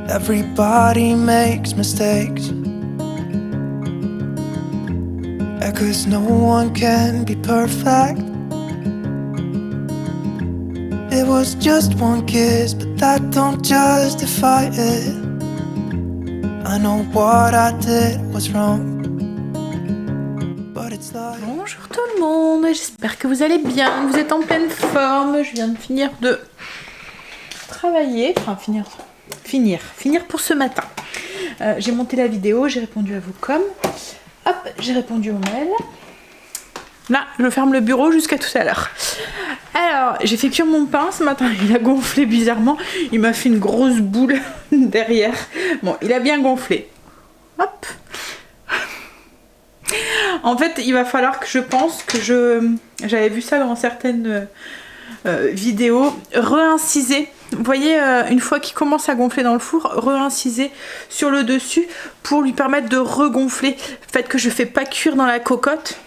Everybody makes mistakes, cause no one can be perfect. It was just one kiss, but that don't justify it. I know what I did was wrong, but it's like... Bonjour tout le monde, j'espère que vous allez bien, que vous êtes en pleine forme. Je viens de finir de travailler, enfin finir pour ce matin. J'ai monté la vidéo, j'ai répondu à vos coms. Hop, j'ai répondu aux mails. Là, je ferme le bureau jusqu'à tout à l'heure. Alors, j'ai fait cuire mon pain ce matin, il a gonflé bizarrement. Il m'a fait une grosse boule derrière. Bon, il a bien gonflé. Hop. En fait, il va falloir que je pense que j'avais vu ça dans certaines vidéos, re-inciser. Vous voyez, une fois qu'il commence à gonfler dans le four, re-inciser sur le dessus pour lui permettre de regonfler. Le fait que je fais pas cuire dans la cocotte,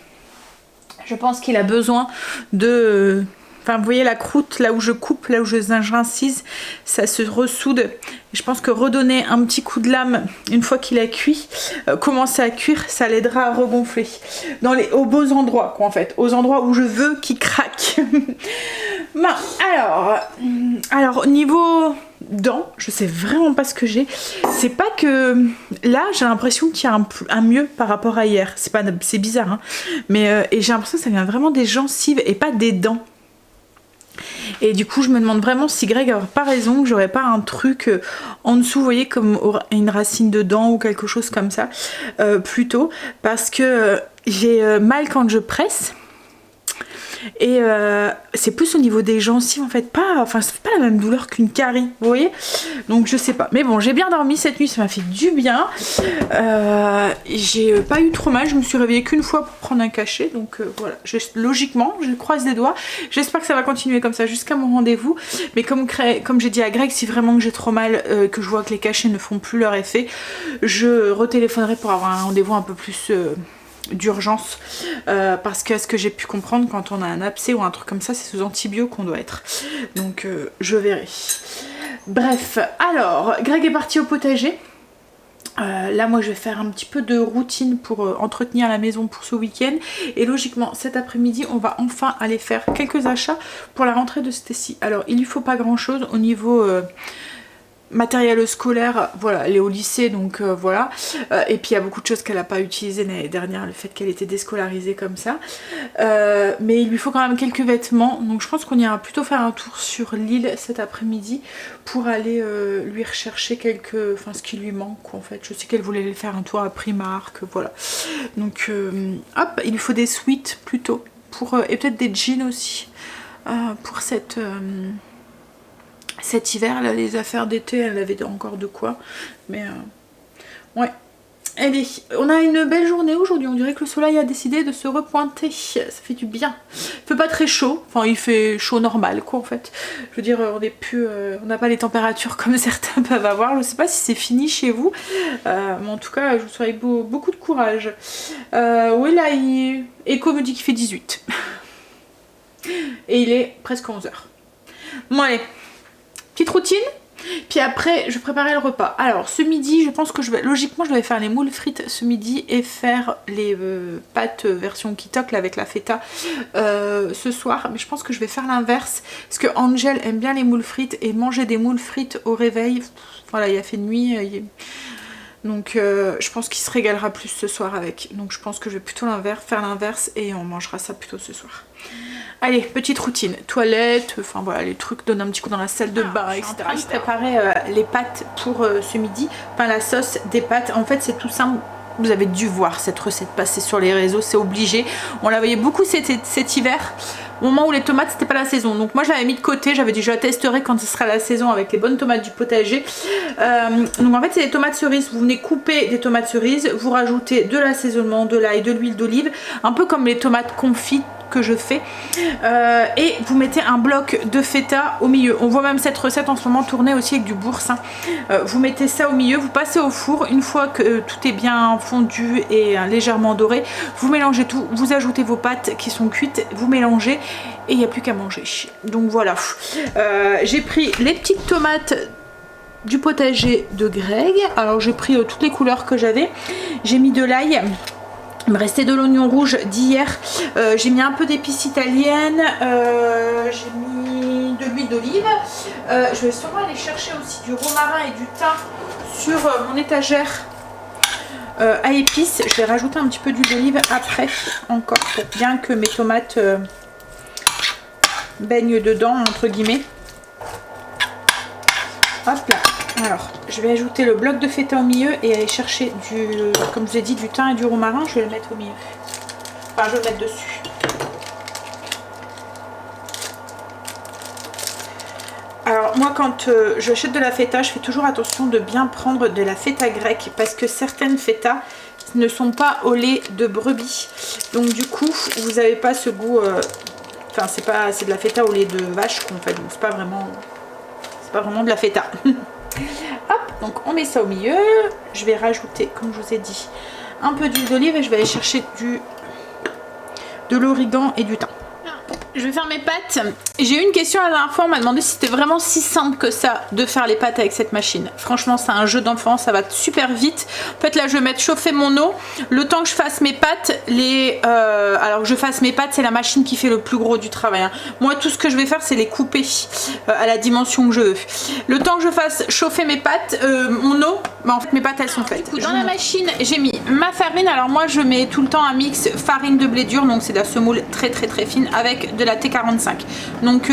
je pense qu'il a besoin de... Enfin, vous voyez la croûte, là où je coupe, là où j'incise, ça se ressoude. Et je pense que redonner un petit coup de lame une fois qu'il a cuit, commencer à cuire, ça l'aidera à regonfler. Aux beaux endroits, quoi, en fait. Aux endroits où je veux qu'il craque. Bon, alors, niveau dents, je sais vraiment pas ce que j'ai. C'est pas que... Là, j'ai l'impression qu'il y a un mieux par rapport à hier. C'est bizarre, hein. Mais et j'ai l'impression que ça vient vraiment des gencives et pas des dents. Et du coup je me demande vraiment si Greg a pas raison, que j'aurais pas un truc en dessous, vous voyez, comme une racine de dent ou quelque chose comme ça, plutôt, parce que j'ai mal quand je presse. Et c'est plus au niveau des gencives en fait, c'est pas la même douleur qu'une carie, vous voyez. Donc je sais pas, mais bon, j'ai bien dormi cette nuit, ça m'a fait du bien. J'ai pas eu trop mal, je me suis réveillée qu'une fois pour prendre un cachet, donc voilà, logiquement je croise les doigts. J'espère que ça va continuer comme ça jusqu'à mon rendez-vous, mais comme j'ai dit à Greg, si vraiment que j'ai trop mal, que je vois que les cachets ne font plus leur effet, je retéléphonerai pour avoir un rendez-vous un peu plus d'urgence, parce que ce que j'ai pu comprendre, quand on a un abcès ou un truc comme ça, c'est sous antibio qu'on doit être, donc je verrai. Bref, alors Greg est parti au potager. Là moi je vais faire un petit peu de routine pour entretenir la maison pour ce week-end, et logiquement cet après-midi on va enfin aller faire quelques achats pour la rentrée de Stacy. Alors il lui faut pas grand chose au niveau matériel scolaire, voilà, elle est au lycée, donc voilà, et puis il y a beaucoup de choses qu'elle n'a pas utilisées l'année dernière, le fait qu'elle était déscolarisée comme ça, mais il lui faut quand même quelques vêtements, donc je pense qu'on ira plutôt faire un tour sur l'île cet après-midi pour aller lui rechercher ce qui lui manque, quoi, en fait. Je sais qu'elle voulait aller faire un tour à Primark, voilà, donc hop, il lui faut des sweats plutôt, et peut-être des jeans aussi, pour cet hiver, là, les affaires d'été, elle avait encore de quoi. Mais ouais. Allez, on a une belle journée aujourd'hui. On dirait que le soleil a décidé de se repointer. Ça fait du bien. Il fait pas très chaud. Enfin, il fait chaud normal, quoi, en fait. Je veux dire, on n'a pas les températures comme certains peuvent avoir. Je sais pas si c'est fini chez vous. Mais en tout cas, je vous souhaite beaucoup de courage. Oui, là, Echo me dit qu'il fait 18. Et il est presque 11h. Bon, allez. Petite routine, puis après je vais préparer le repas. Alors ce midi, je pense que logiquement je vais faire les moules frites ce midi et faire les pâtes version kitok là, avec la feta ce soir. Mais je pense que je vais faire l'inverse, parce que Angel aime bien les moules frites, et manger des moules frites au réveil, voilà, il a fait nuit, donc je pense qu'il se régalera plus ce soir avec. Donc je pense que je vais plutôt faire l'inverse et on mangera ça plutôt ce soir. Allez, petite routine, toilette, enfin voilà, les trucs, donner un petit coup dans la salle de bain, etc. Je suis en train de préparer les pâtes pour ce midi, enfin la sauce des pâtes. En fait c'est tout simple, vous avez dû voir cette recette passer sur les réseaux, c'est obligé. On la voyait beaucoup cet hiver, au moment où les tomates c'était pas la saison. Donc moi je l'avais mis de côté, j'avais dit je la testerai quand ce sera la saison avec les bonnes tomates du potager. Donc en fait c'est des tomates cerises, vous venez couper des tomates cerises, vous rajoutez de l'assaisonnement, de l'ail, de l'huile d'olive, un peu comme les tomates confites que je fais, et vous mettez un bloc de feta au milieu. On voit même cette recette en ce moment tourner aussi avec du boursin. Vous mettez ça au milieu, vous passez au four. Une fois que tout est bien fondu et légèrement doré, vous mélangez tout, vous ajoutez vos pâtes qui sont cuites, vous mélangez et il n'y a plus qu'à manger. Donc voilà, j'ai pris les petites tomates du potager de Greg. Alors j'ai pris toutes les couleurs que j'avais. J'ai mis de l'ail. Il me restait de l'oignon rouge d'hier. J'ai mis un peu d'épices italiennes. J'ai mis de l'huile d'olive. Je vais sûrement aller chercher aussi du romarin et du thym sur mon étagère à épices. Je vais rajouter un petit peu d'huile d'olive après encore pour bien que mes tomates baignent dedans entre guillemets. Hop là. Alors, je vais ajouter le bloc de feta au milieu et aller chercher comme je vous ai dit, du thym et du romarin. Je vais le mettre au milieu. Enfin, je vais le mettre dessus. Alors, moi, quand j'achète de la feta, je fais toujours attention de bien prendre de la feta grecque parce que certaines fetas ne sont pas au lait de brebis. Donc, du coup, vous n'avez pas ce goût. Enfin, c'est de la feta au lait de vache qu'on fait. Donc, c'est pas vraiment de la feta. Hop, donc on met ça au milieu. Je vais rajouter, comme je vous ai dit, un peu d'huile d'olive et je vais aller chercher de l'origan et du thym. Je vais faire mes pâtes. J'ai eu une question la dernière fois, on m'a demandé si c'était vraiment si simple que ça de faire les pâtes avec cette machine. Franchement, c'est un jeu d'enfant, ça va super vite. En fait, là, je vais mettre chauffer mon eau. Le temps que je fasse mes pâtes, alors que je fasse mes pâtes, c'est la machine qui fait le plus gros du travail. Hein. Moi, tout ce que je vais faire, c'est les couper à la dimension que je veux. Le temps que je fasse chauffer mes pâtes, mon eau, en fait, mes pâtes, elles sont faites. Dans la machine, j'ai mis ma farine. Alors moi, je mets tout le temps un mix farine de blé dur, donc c'est de la semoule très fine avec de la T45. Donc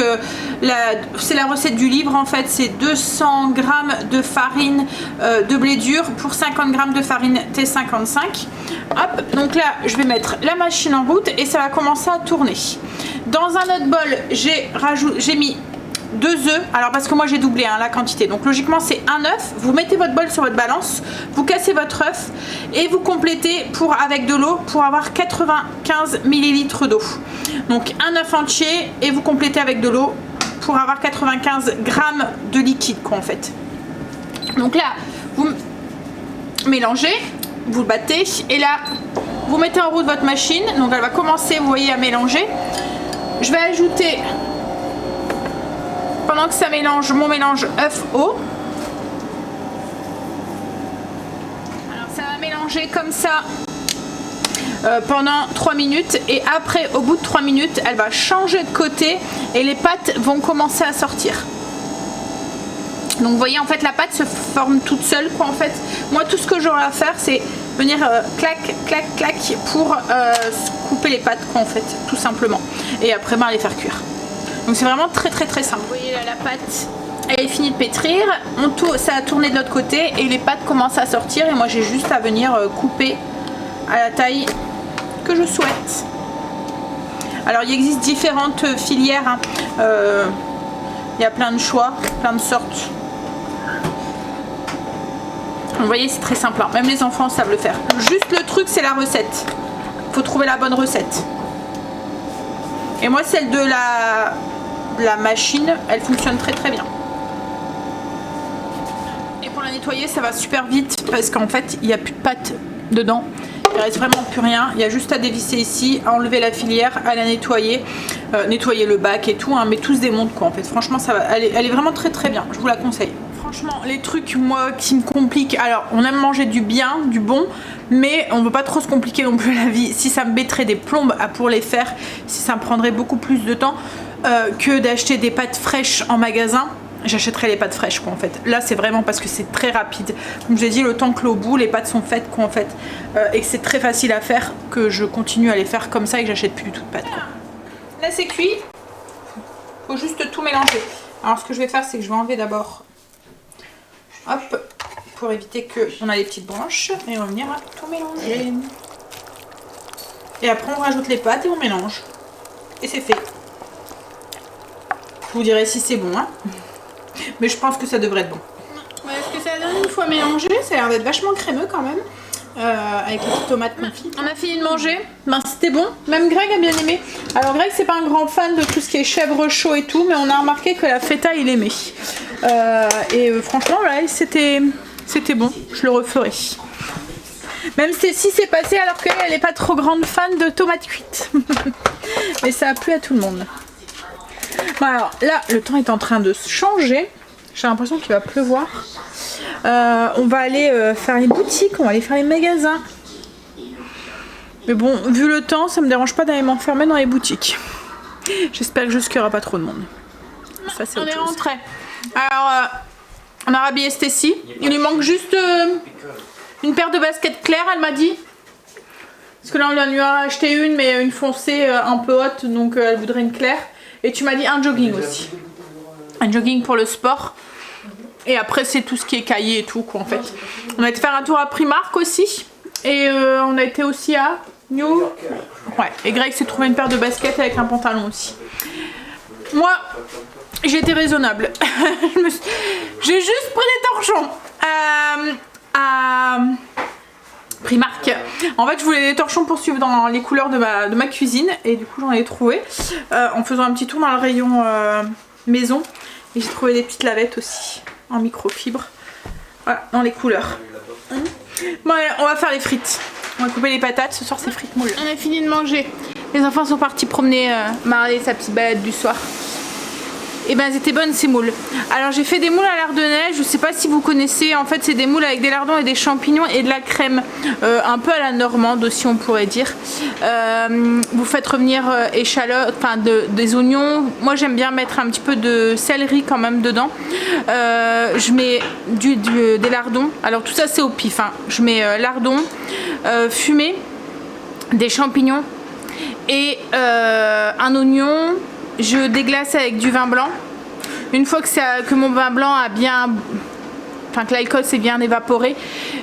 c'est la recette du livre en fait, c'est 200 g de farine de blé dur pour 50 g de farine T55. Hop, donc là je vais mettre la machine en route et ça va commencer à tourner. Dans un autre bol, j'ai mis 2 œufs, alors parce que moi j'ai doublé la quantité, donc logiquement c'est un œuf. Vous mettez votre bol sur votre balance, vous cassez votre œuf et vous complétez avec de l'eau pour avoir 95 ml d'eau. Donc un œuf entier et vous complétez avec de l'eau pour avoir 95 g de liquide quoi en fait. Donc là vous mélangez, vous le battez et là vous mettez en route votre machine, donc elle va commencer, vous voyez, à mélanger. Je vais ajouter, pendant que ça mélange, mon mélange œuf-eau. Alors ça va mélanger comme ça pendant 3 minutes et après, au bout de 3 minutes, elle va changer de côté et les pâtes vont commencer à sortir. Donc vous voyez, en fait, la pâte se forme toute seule quoi en fait. Moi, tout ce que j'aurai à faire, c'est venir clac pour couper les pâtes quoi en fait, tout simplement. Et après, les faire cuire. Donc c'est vraiment très simple. Vous voyez là, la pâte, elle est finie de pétrir. Ça a tourné de l'autre côté et les pâtes commencent à sortir. Et moi j'ai juste à venir couper à la taille que je souhaite. Alors il existe différentes filières. Il y a plein de choix, plein de sortes. Vous voyez, c'est très simple. Même les enfants savent le faire. Juste le truc, c'est la recette. Il faut trouver la bonne recette. Et moi, celle de la machine, elle fonctionne très bien. Et pour la nettoyer, ça va super vite parce qu'en fait, il n'y a plus de pâte dedans. Il ne reste vraiment plus rien. Il y a juste à dévisser ici, à enlever la filière, à la nettoyer, nettoyer le bac et tout. Mais tout se démonte quoi en fait. Franchement, ça va. Elle est vraiment très bien. Je vous la conseille. Franchement, les trucs, moi, qui me compliquent. Alors, on aime manger du bien, du bon, mais on ne veut pas trop se compliquer non plus la vie. Si ça me mettrait des plombes pour les faire, si ça me prendrait beaucoup plus de temps que d'acheter des pâtes fraîches en magasin, j'achèterais les pâtes fraîches quoi en fait. Là c'est vraiment parce que c'est très rapide. Comme je l'ai dit, le temps que l'eau bout, les pâtes sont faites quoi en fait. Et que c'est très facile à faire, que je continue à les faire comme ça et que j'achète plus du tout de pâtes. Là c'est cuit. Faut juste tout mélanger. Alors ce que je vais faire, c'est que je vais enlever d'abord, hop, pour éviter qu'on a les petites branches. Et on va venir à tout mélanger. Et après on rajoute les pâtes et on mélange. Et c'est fait. Je vous dirai si c'est bon, hein. Mais je pense que ça devrait être bon. Ouais, ce que ça donne une fois mélangé, ça a l'air d'être vachement crémeux quand même. Avec les petites tomates confites. On a fini de manger. C'était bon. Même Greg a bien aimé. Alors Greg, c'est pas un grand fan de tout ce qui est chèvre chaud et tout, mais on a remarqué que la feta, il aimait. Franchement, là, c'était bon. Je le referai. Même si c'est passé alors qu'elle n'est pas trop grande fan de tomates cuites. Mais ça a plu à tout le monde. Bon, alors là, le temps est en train de changer. J'ai l'impression qu'il va pleuvoir. On va aller faire les boutiques, on va aller faire les magasins. Mais bon, vu le temps, ça me dérange pas d'aller m'enfermer dans les boutiques. J'espère juste qu'il n'y aura pas trop de monde. Ça, c'est on est rentré. Alors, on a rhabillé Stécie. Il lui manque juste une paire de baskets claires, elle m'a dit. Parce que là, on lui a acheté une, mais une foncée un peu haute, donc elle voudrait une claire. Et tu m'as dit un jogging aussi. Un jogging pour le sport. Et après, c'est tout ce qui est cahier et tout, quoi, en fait. On a été faire un tour à Primark aussi. Et on a été aussi à New. Ouais, et Greg s'est trouvé une paire de baskets avec un pantalon aussi. Moi, j'ai été raisonnable. J'ai juste pris des torchons à Primark. En fait, je voulais des torchons pour suivre dans les couleurs de ma cuisine. Et du coup, j'en ai trouvé en faisant un petit tour dans le rayon maison. Et j'ai trouvé des petites lavettes aussi en microfibre. Voilà, dans les couleurs. Bon, allez, on va faire les frites. On va couper les patates. Ce soir, c'est frites moules. On a fini de manger. Les enfants sont partis promener Marley, sa petite balade du soir. Et ben, elles étaient bonnes ces moules. Alors, j'ai fait des moules à lardonnais. Je sais pas si vous connaissez. En fait, c'est des moules avec des lardons et des champignons et de la crème. Un peu à la normande aussi, on pourrait dire. Vous faites revenir échalotes, enfin des oignons. Moi, j'aime bien mettre un petit peu de céleri quand même dedans. Je mets des lardons. Alors, tout ça, c'est au pif. Hein. Je mets lardons, fumé, des champignons et un oignon. Je déglace avec du vin blanc. Une fois que mon vin blanc a bien... Enfin, que l'alcool s'est bien évaporé,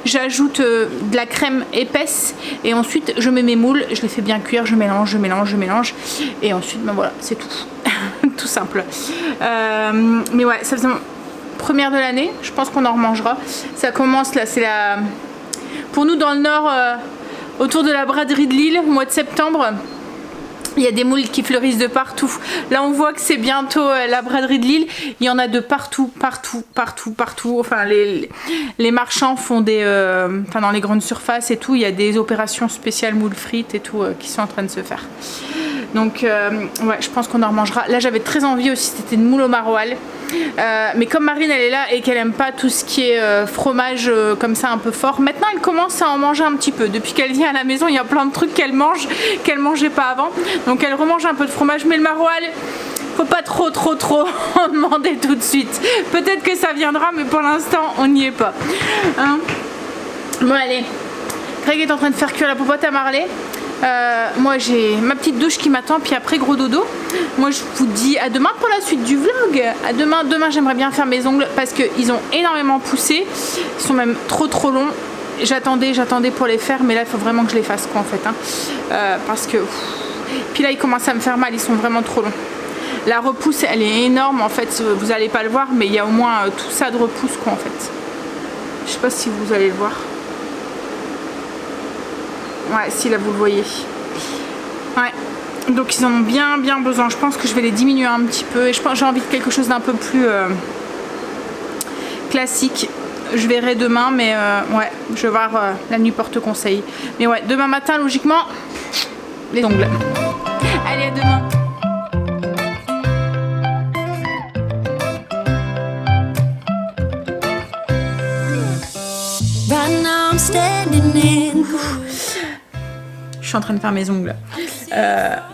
j'ajoute de la crème épaisse. Et ensuite, je mets mes moules. Je les fais bien cuire. Je mélange. Et ensuite, ben voilà, c'est tout. Tout simple. Mais ouais, ça faisait première de l'année. Je pense qu'on en remangera. Ça commence là, c'est la... Pour nous, dans le nord, autour de la braderie de Lille, au mois de septembre... Il y a des moules qui fleurissent de partout. Là, on voit que c'est bientôt la braderie de Lille. Il y en a de partout. Enfin, les marchands font des... Enfin, dans les grandes surfaces et tout, il y a des opérations spéciales moules frites et tout qui sont en train de se faire. Donc, ouais, je pense qu'on en remangera. Là, j'avais très envie aussi, c'était une moule au maroilles. Mais comme Marine, elle est là et qu'elle aime pas tout ce qui est fromage comme ça un peu fort, maintenant, elle commence à en manger un petit peu. Depuis qu'elle vient à la maison, il y a plein de trucs qu'elle mange, qu'elle mangeait pas avant. Donc, elle remange un peu de fromage. Mais le maroilles, faut pas trop en demander tout de suite. Peut-être que ça viendra, mais pour l'instant, on n'y est pas. Hein? Bon, allez. Greg est en train de faire cuire la popote à Marley. Moi j'ai ma petite douche qui m'attend, puis après gros dodo. Moi je vous dis à demain pour la suite du vlog. À demain. Demain j'aimerais bien faire mes ongles parce qu'ils ont énormément poussé. Ils sont même trop longs. J'attendais pour les faire, mais là il faut vraiment que je les fasse quoi en fait. Hein. Parce que... Puis là ils commencent à me faire mal, ils sont vraiment trop longs. La repousse elle est énorme en fait, vous allez pas le voir, mais il y a au moins tout ça de repousse quoi en fait. Je sais pas si vous allez le voir. Ouais, si là vous le voyez. Ouais. Donc ils en ont bien besoin. Je pense que je vais les diminuer un petit peu. Et je pense que j'ai envie de quelque chose d'un peu plus classique. Je verrai demain, mais ouais, je vais voir la nuit porte conseil. Mais ouais, demain matin, logiquement, les ongles. Allez, à demain. Right now I'm standing in. Je suis en train de faire mes ongles.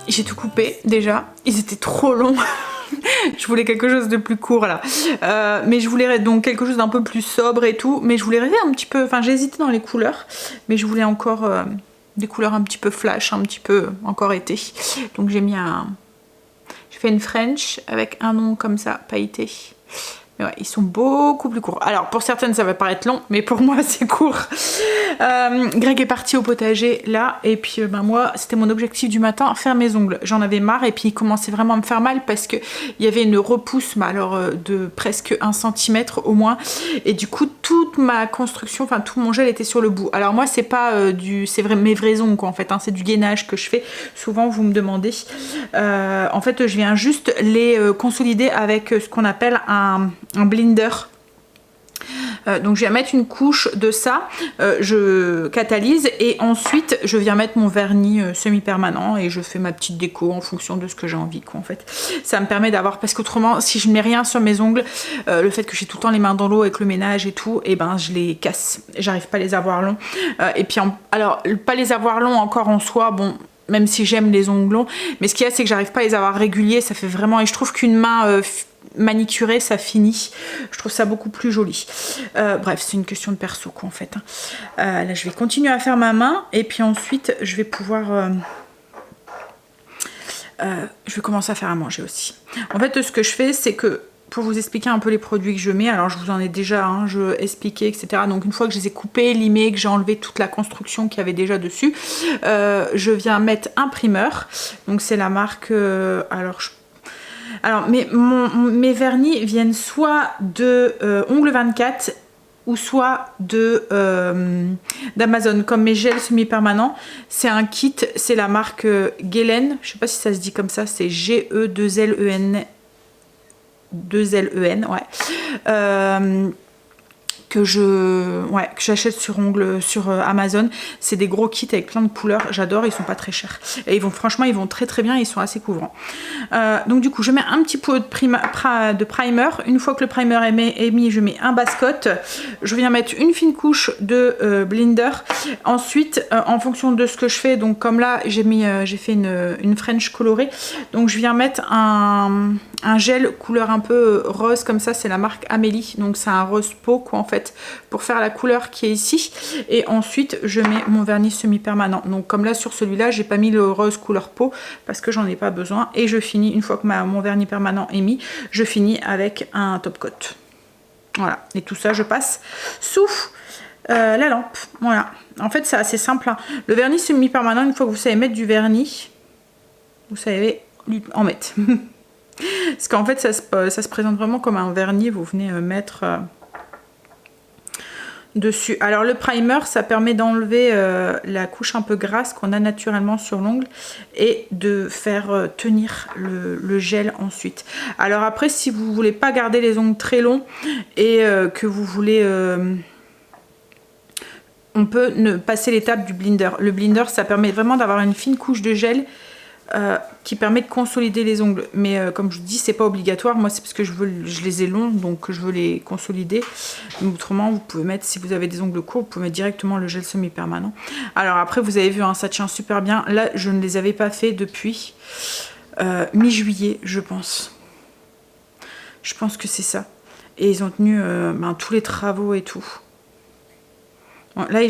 J'ai tout coupé déjà. Ils étaient trop longs. Je voulais quelque chose de plus court là. Mais je voulais donc quelque chose d'un peu plus sobre et tout. Mais je voulais rester un petit peu... Enfin j'ai hésité dans les couleurs. Mais je voulais encore des couleurs un petit peu flash, un petit peu encore été. Donc j'ai mis un... J'ai fait une French avec un nom comme ça, pailleté. Mais ouais, ils sont beaucoup plus courts. Alors pour certaines ça va paraître long, mais pour moi c'est court. Greg est parti au potager là, et puis ben moi c'était mon objectif du matin, faire mes ongles. J'en avais marre et puis il commençait vraiment à me faire mal parce que il y avait une repousse, mais alors de presque 1 cm au moins, et du coup toute ma construction, enfin tout mon gel était sur le bout. Alors moi c'est pas c'est vrai mes vrais ongles quoi en fait, hein, c'est du gainage que je fais. Souvent vous me demandez. En fait je viens juste les consolider avec ce qu'on appelle un blender. Donc je viens mettre une couche de ça, je catalyse et ensuite je viens mettre mon vernis semi-permanent et je fais ma petite déco en fonction de ce que j'ai envie quoi en fait. Ça me permet d'avoir, parce qu'autrement si je ne mets rien sur mes ongles, le fait que j'ai tout le temps les mains dans l'eau avec le ménage et tout, et ben je les casse, j'arrive pas à les avoir longs. Et puis alors pas les avoir longs encore en soi, bon, même si j'aime les ongles longs, mais ce qu'il y a c'est que j'arrive pas à les avoir réguliers, ça fait vraiment, et je trouve qu'une main manicurée ça finit, je trouve ça beaucoup plus joli. Bref, c'est une question de perso quoi en fait. Là je vais continuer à faire ma main et puis ensuite je vais pouvoir je vais commencer à faire à manger aussi. En fait ce que je fais c'est que, pour vous expliquer un peu les produits que je mets, alors je vous en ai déjà expliqué, etc. Donc une fois que je les ai coupés, limés, que j'ai enlevé toute la construction qu'il y avait déjà dessus, je viens mettre un primeur. Donc c'est la marque... Alors mes vernis viennent soit de Ongles 24 ou soit d'Amazon, comme mes gels semi-permanents. C'est un kit, c'est la marque Gelen, je sais pas si ça se dit comme ça, c'est G-E-2-L-E-N, ouais. Que j'achète sur Amazon. C'est des gros kits avec plein de couleurs, j'adore, ils sont pas très chers et franchement ils vont très bien, ils sont assez couvrants. Donc du coup je mets un petit peu de primer. Une fois que le primer est mis, je mets un base-coat, je viens mettre une fine couche de blinder. Ensuite en fonction de ce que je fais, donc comme là j'ai fait une French colorée, donc je viens mettre un gel couleur un peu rose comme ça, c'est la marque Amélie, donc c'est un rose peau quoi en fait, pour faire la couleur qui est ici. Et ensuite je mets mon vernis semi-permanent, donc comme là sur celui-là j'ai pas mis le rose couleur peau parce que j'en ai pas besoin, et je finis, une fois que mon vernis permanent est mis, je finis avec un top coat. Voilà, et tout ça je passe sous la lampe. Voilà, en fait c'est assez simple hein. Le vernis semi-permanent, une fois que vous savez mettre du vernis, vous savez en mettre. Parce qu'en fait ça se présente vraiment comme un vernis, vous venez mettre dessus. Alors le primer ça permet d'enlever la couche un peu grasse qu'on a naturellement sur l'ongle et de faire tenir le gel ensuite. Alors après si vous voulez pas garder les ongles très longs et que vous voulez... on peut ne passer l'étape du blinder. Le blinder ça permet vraiment d'avoir une fine couche de gel qui permet de consolider les ongles, mais comme je vous dis c'est pas obligatoire. Moi c'est parce que je les ai longs, donc je veux les consolider. Mais autrement vous pouvez mettre, si vous avez des ongles courts, vous pouvez mettre directement le gel semi-permanent. Alors après vous avez vu hein, ça tient super bien. Là je ne les avais pas fait depuis mi-juillet je pense que c'est ça, et ils ont tenu tous les travaux et tout. Bon, là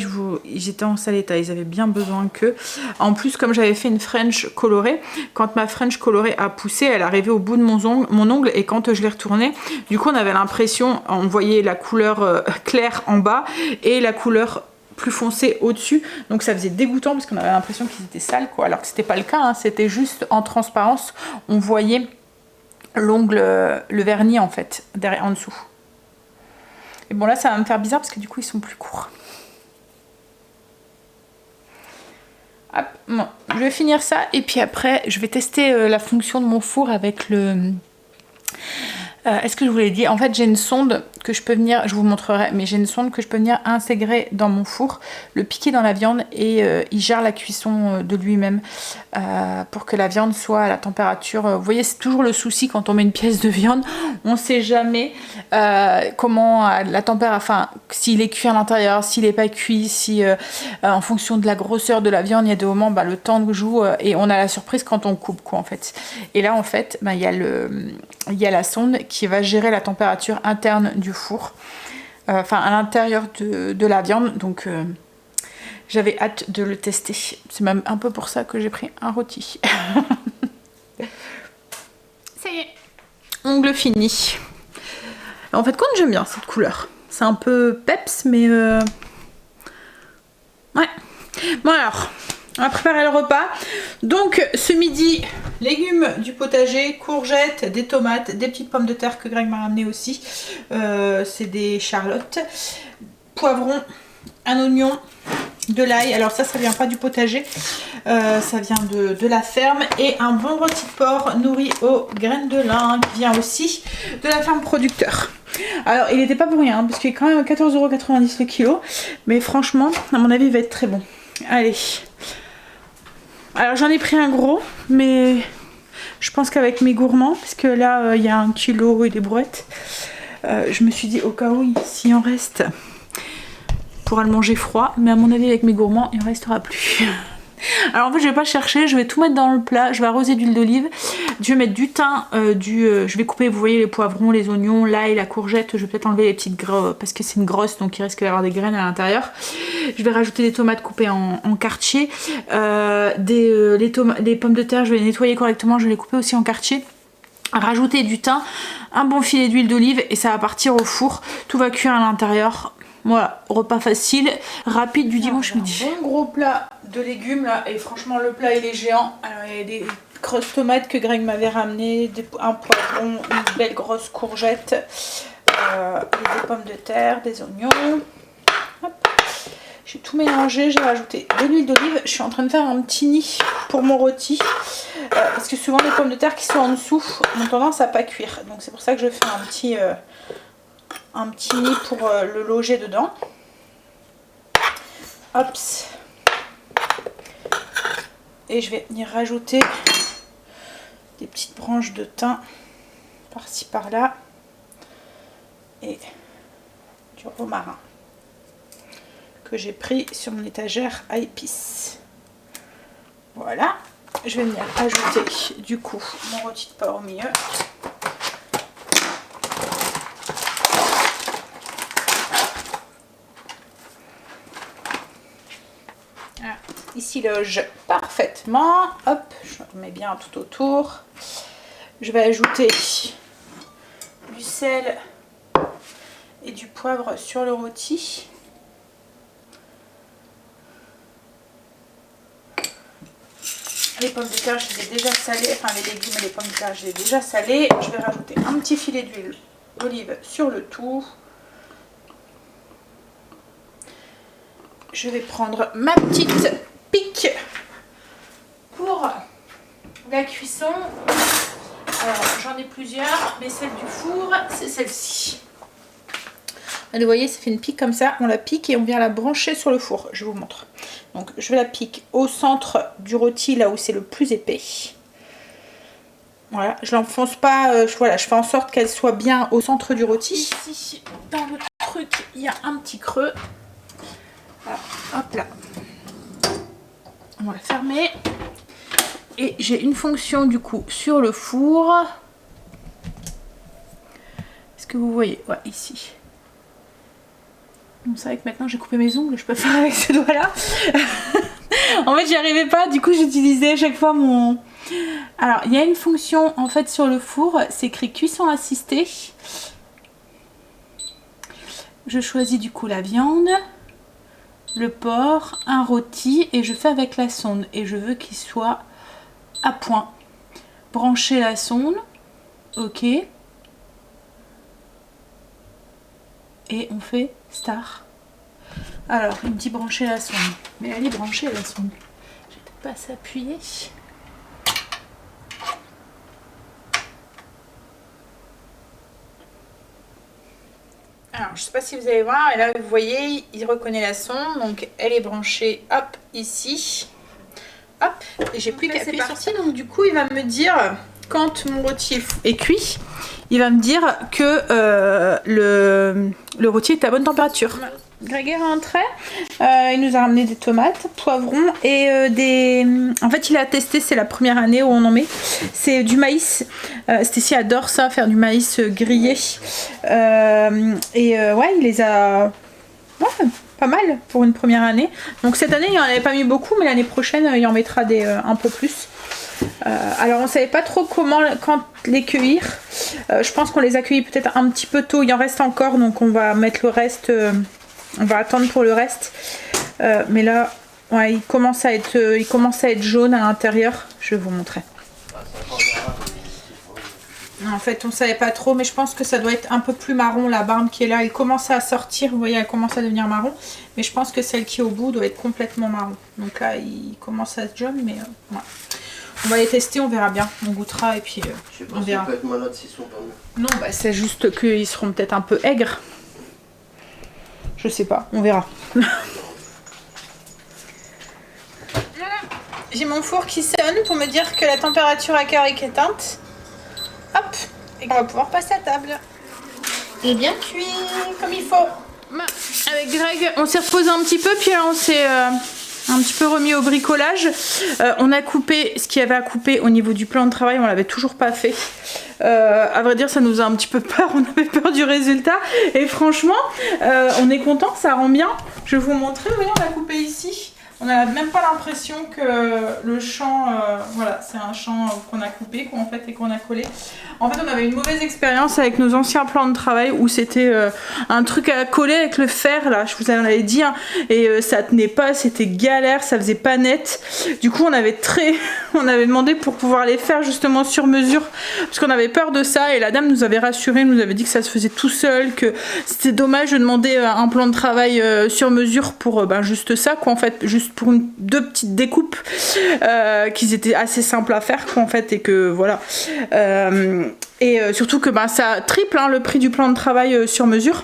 j'étais en sale état, ils avaient bien besoin qu'eux. En plus comme j'avais fait une French colorée, quand ma French colorée a poussé, elle arrivait au bout de mon ongle, et quand je l'ai retournée, du coup on avait l'impression, on voyait la couleur claire en bas et la couleur plus foncée au-dessus, donc ça faisait dégoûtant parce qu'on avait l'impression qu'ils étaient sales quoi, alors que c'était pas le cas hein, c'était juste en transparence, on voyait l'ongle, le vernis en fait, derrière, en dessous. Et bon là ça va me faire bizarre parce que du coup ils sont plus courts. Hop, bon, je vais finir ça et puis après je vais tester la fonction de mon four avec le... Est-ce que je vous l'ai dit? En fait j'ai une sonde que je peux venir, je vous montrerai, mais j'ai une sonde que je peux venir intégrer dans mon four, le piquer dans la viande et il gère la cuisson de lui-même pour que la viande soit à la température. Vous voyez c'est toujours le souci quand on met une pièce de viande, on ne sait jamais comment la température, enfin s'il est cuit à l'intérieur, s'il n'est pas cuit, si en fonction de la grosseur de la viande, il y a des moments le temps joue et on a la surprise quand on coupe quoi en fait. Et là en fait il y a la sonde qui va gérer la température interne du four, enfin à l'intérieur de la viande, donc j'avais hâte de le tester. C'est même un peu pour ça que j'ai pris un rôti. Ça y est, ongle fini. En fait compte j'aime bien cette couleur, c'est un peu peps mais ouais. Bon alors on va préparer le repas. Donc ce midi, légumes du potager, courgettes, des tomates, des petites pommes de terre que Greg m'a ramené aussi. C'est des charlottes, poivrons, un oignon, de l'ail. Alors ça vient pas du potager, ça vient de la ferme. Et un bon rôti de porc nourri aux graines de lin qui vient aussi de la ferme producteur. Alors il n'était pas pour rien, parce qu'il est quand même à 14,90 € le kilo. Mais franchement, à mon avis, il va être très bon. Allez. Alors j'en ai pris un gros, mais je pense qu'avec mes gourmands, parce que là, il y a 1 kilo et des brouettes, je me suis dit au cas où, s'il en reste, on pourra le manger froid. Mais à mon avis, avec mes gourmands, il ne restera plus. Alors en fait je vais pas chercher, je vais tout mettre dans le plat, je vais arroser d'huile d'olive, je vais mettre du thym, je vais couper, vous voyez, les poivrons, les oignons, l'ail, la courgette, je vais peut-être enlever les petites graines parce que c'est une grosse donc il risque d'y avoir des graines à l'intérieur. Je vais rajouter des tomates coupées en quartier, les pommes de terre je vais les nettoyer correctement, je vais les couper aussi en quartier. Rajouter du thym, un bon filet d'huile d'olive et ça va partir au four, tout va cuire à l'intérieur. Voilà, repas facile, rapide du dimanche midi. Un bon gros plat de légumes là, et franchement le plat il est géant. Alors il y a des grosses tomates que Greg m'avait ramené, un poivron, une belle grosse courgette, des pommes de terre, des oignons. J'ai tout mélangé, j'ai rajouté de l'huile d'olive. Je suis en train de faire un petit nid pour mon rôti. Parce que souvent les pommes de terre qui sont en dessous ont tendance à pas cuire. Donc c'est pour ça que je fais un petit nid pour le loger dedans. Hop. Et je vais venir rajouter des petites branches de thym par-ci par-là. Et du romarin que j'ai pris sur mon étagère à épices. Voilà. Je vais venir ajouter du coup mon rôti de porc au milieu. Ici loge parfaitement. Hop, je mets bien tout autour. Je vais ajouter du sel et du poivre sur le rôti. Les pommes de terre, je les ai déjà salées. Enfin, les légumes et les pommes de terre, je les ai déjà salées. Je vais rajouter un petit filet d'huile d'olive sur le tout. Je vais prendre ma petite pique pour la cuisson. Alors j'en ai plusieurs, mais celle du four c'est celle-ci. Vous voyez, ça fait une pique comme ça, on la pique et on vient la brancher sur le four. Je vous montre. Donc je la pique au centre du rôti, là où c'est le plus épais. Voilà, je l'enfonce pas, voilà, je fais en sorte qu'elle soit bien au centre du rôti. Ici, dans le truc, il y a un petit creux. Voilà, hop là. On va fermer. Et j'ai une fonction du coup sur le four. Est-ce que vous voyez? Ouais, ici. C'est vrai que maintenant j'ai coupé mes ongles, je peux faire avec ce doigt là. En fait j'y arrivais pas, du coup j'utilisais à chaque fois mon... Alors il y a une fonction en fait sur le four, c'est écrit cuisson assistée. Je choisis du coup la viande, le porc, un rôti et je fais avec la sonde et je veux qu'il soit à point. Brancher la sonde, ok. Et on fait start. Alors il me dit brancher la sonde, mais elle est branchée la sonde. Je vais peut-être pas s'appuyer. Alors je sais pas si vous allez voir, et là vous voyez, il reconnaît la sonde, donc elle est branchée, hop, ici, hop, et j'ai plus qu'à appuyer sur ça. Donc du coup il va me dire, quand mon rôti est cuit, il va me dire que le rôti est à bonne température. Greg est rentré, il nous a ramené des tomates, poivrons et des... En fait il a testé, c'est la première année où on en met, c'est du maïs. Stécie adore ça, faire du maïs grillé. Ouais, il les a... Ouais, pas mal pour une première année. Donc cette année il n'en avait pas mis beaucoup, mais l'année prochaine il en mettra un peu plus. Alors on savait pas trop quand les cueillir. Je pense qu'on les a cueillis peut-être un petit peu tôt, il en reste encore, donc on va mettre le reste... On va attendre pour le reste. Mais là, ouais, il commence à être jaune à l'intérieur. Je vais vous montrer. En fait, on savait pas trop, mais je pense que ça doit être un peu plus marron. La barbe qui est là, elle commence à sortir. Vous voyez, elle commence à devenir marron. Mais je pense que celle qui est au bout doit être complètement marron. Donc là, il commence à être jaune, mais ouais. On va les tester, on verra bien. On goûtera et puis Je sais pas on s'ils verra. peuvent être malades s'ils sont pas mieux. Non, bah c'est juste qu'ils seront peut-être un peu aigres. Je sais pas, on verra. J'ai mon four qui sonne pour me dire que la température à cœur est éteinte. Hop, et qu'on va pouvoir passer à table. Et bien cuit comme il faut. Avec Greg, on s'est reposé un petit peu, puis là on s'est un petit peu remis au bricolage. On a coupé ce qu'il y avait à couper au niveau du plan de travail, on l'avait toujours pas fait. À vrai dire, ça nous a un petit peu peur, on avait peur du résultat. Et franchement, on est content, ça rend bien. Je vais vous montrer, vous voyez, on a coupé ici. On n'a même pas l'impression que le champ, voilà, c'est un champ qu'on a coupé en fait, et qu'on a collé. En fait, on avait une mauvaise expérience avec nos anciens plans de travail où c'était un truc à coller avec le fer, là, je vous en avais dit, hein, et ça tenait pas, c'était galère, ça faisait pas net. Du coup, on avait demandé pour pouvoir les faire justement sur mesure, parce qu'on avait peur de ça, et la dame nous avait rassuré, nous avait dit que ça se faisait tout seul, que c'était dommage de demander un plan de travail sur mesure pour juste ça, quoi, en fait, juste pour deux petites découpes qui étaient assez simples à faire, quoi, en fait, et que voilà. Surtout que ça triple le prix du plan de travail sur mesure.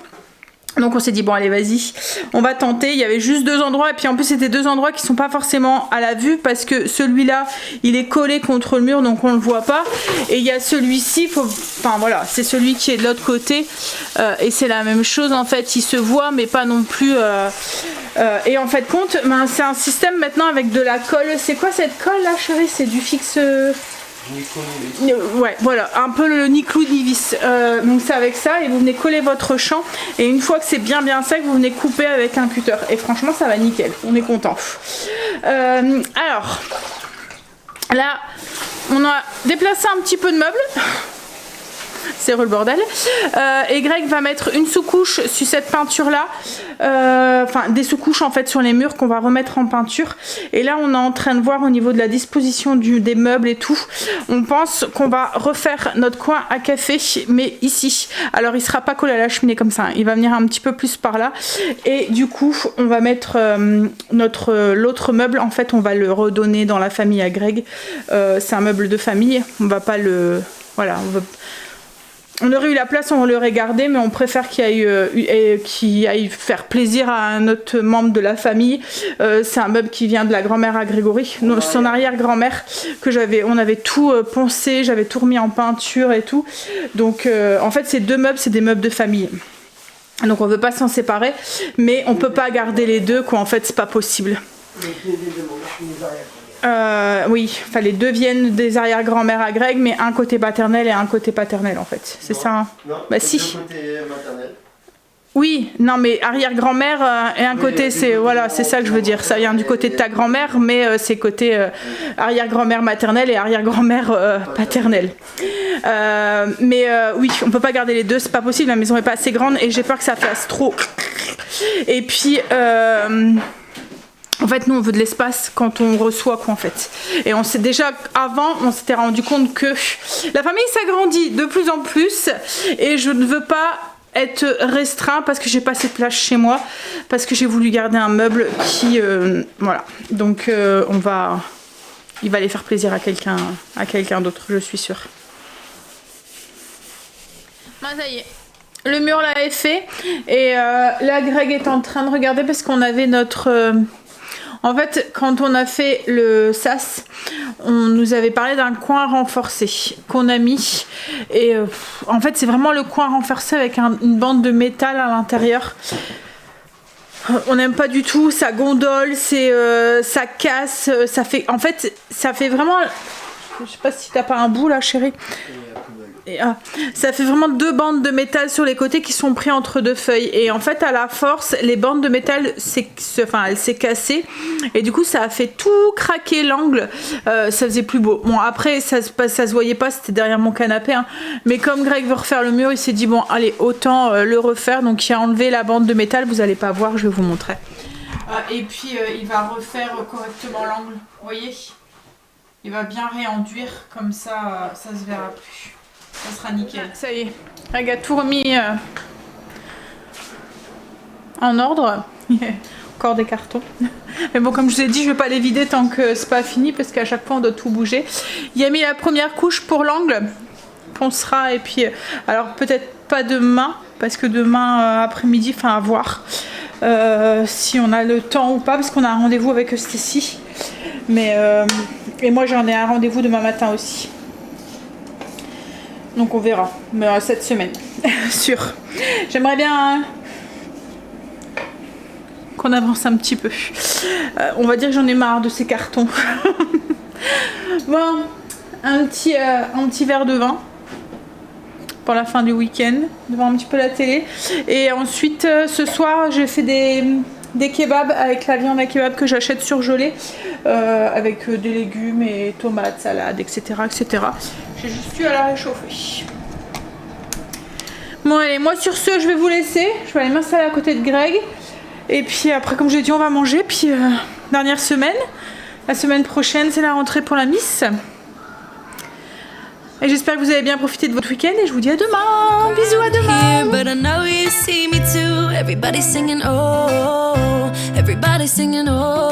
Donc on s'est dit bon allez vas-y, on va tenter. Il y avait juste 2 endroits et puis en plus c'était 2 endroits qui sont pas forcément à la vue parce que celui-là il est collé contre le mur donc on le voit pas, et il y a celui-ci, enfin voilà, c'est celui qui est de l'autre côté et c'est la même chose en fait, il se voit mais pas non plus et en fait compte, c'est un système maintenant avec de la colle. C'est quoi cette colle là chérie? C'est du fixe ouais, voilà, un peu le ni clou ni vis. Donc c'est avec ça et vous venez coller votre champ et une fois que c'est bien sec, vous venez couper avec un cutter et franchement ça va nickel, on est content. Alors là, on a déplacé un petit peu de meubles. C'est le bordel. Et Greg va mettre une sous-couche sur cette peinture là, enfin des sous-couches en fait sur les murs qu'on va remettre en peinture. Et là on est en train de voir au niveau de la disposition des meubles et tout, on pense qu'on va refaire notre coin à café mais ici. Alors il sera pas collé à la cheminée comme ça, il va venir un petit peu plus par là et du coup on va mettre l'autre meuble, en fait on va le redonner dans la famille à Greg. C'est un meuble de famille, on va pas le... Voilà, on aurait eu la place, on l'aurait gardé, mais on préfère qu'il aille faire plaisir à un autre membre de la famille. C'est un meuble qui vient de la grand-mère à Grégory, son arrière-grand-mère, on avait tout poncé, j'avais tout remis en peinture et tout. Donc en fait ces 2 meubles, c'est des meubles de famille. Donc on veut pas s'en séparer, mais on peut pas garder les 2, quoi. En fait c'est pas possible. Oui, enfin les 2 viennent des arrière-grand-mères à Greg, mais un côté paternel et un côté paternel en fait. C'est ça hein? Non, bah si. Côté maternel. Oui, non mais arrière-grand-mère et un côté, c'est voilà, c'est ça que je veux dire. Ça vient du côté de ta grand-mère, mais c'est côté arrière-grand-mère maternelle et arrière-grand-mère paternelle. Oui, on peut pas garder les 2, c'est pas possible. La maison est pas assez grande et j'ai peur que ça fasse trop. Et puis en fait, nous, on veut de l'espace quand on reçoit, quoi, en fait. Et on s'est déjà, avant, on s'était rendu compte que la famille s'agrandit de plus en plus et je ne veux pas être restreint parce que j'ai pas assez de place chez moi, parce que j'ai voulu garder un meuble qui... voilà. Donc, il va aller faire plaisir à quelqu'un d'autre, je suis sûre. Bah, ça y est. Le mur là est fait et là, Greg est en train de regarder parce qu'on avait notre... En fait, quand on a fait le sas, on nous avait parlé d'un coin renforcé qu'on a mis. Et en fait, c'est vraiment le coin renforcé avec une bande de métal à l'intérieur. On n'aime pas du tout, ça gondole, ça casse, ça fait... En fait, ça fait vraiment... Je sais pas si t'as pas un bout là, chérie. Ça fait vraiment 2 bandes de métal sur les côtés qui sont pris entre 2 feuilles et en fait à la force les bandes de métal elle s'est cassée et du coup ça a fait tout craquer l'angle, ça faisait plus beau. Bon après ça se voyait pas, c'était derrière mon canapé hein. Mais comme Greg veut refaire le mur, il s'est dit bon allez autant le refaire, donc il a enlevé la bande de métal, vous allez pas voir, je vais vous montrer. Et puis il va refaire correctement l'angle, vous voyez, il va bien réenduire comme ça, ça se verra plus. Ça sera nickel. Ça y est, Greg a tout remis en ordre. encore des cartons. Mais bon, comme je vous ai dit, je vais pas les vider tant que c'est pas fini parce qu'à chaque fois on doit tout bouger. Il a mis la première couche pour l'angle, poncera et puis alors peut-être pas demain parce que demain après-midi, enfin à voir si on a le temps ou pas parce qu'on a un rendez-vous avec Stécie. Mais et moi j'en ai un rendez-vous demain matin aussi. Donc on verra, mais cette semaine, sûr. J'aimerais bien qu'on avance un petit peu. On va dire que j'en ai marre de ces cartons. Bon, un petit verre de vin pour la fin du week-end, devant un petit peu la télé. Et ensuite, ce soir, j'ai fait des kebabs avec la viande à kebab que j'achète surgelée, avec des légumes et tomates, salades, etc. etc. J'ai juste eu à la réchauffer. Bon allez, moi sur ce, je vais vous laisser. Je vais aller m'installer à côté de Greg. Et puis après, comme j'ai dit, on va manger. Puis dernière semaine. La semaine prochaine, c'est la rentrée pour la Miss. Et j'espère que vous avez bien profité de votre week-end. Et je vous dis à demain. Bisous, à demain. But I know you see me too. Everybody singing, oh, everybody singing, oh.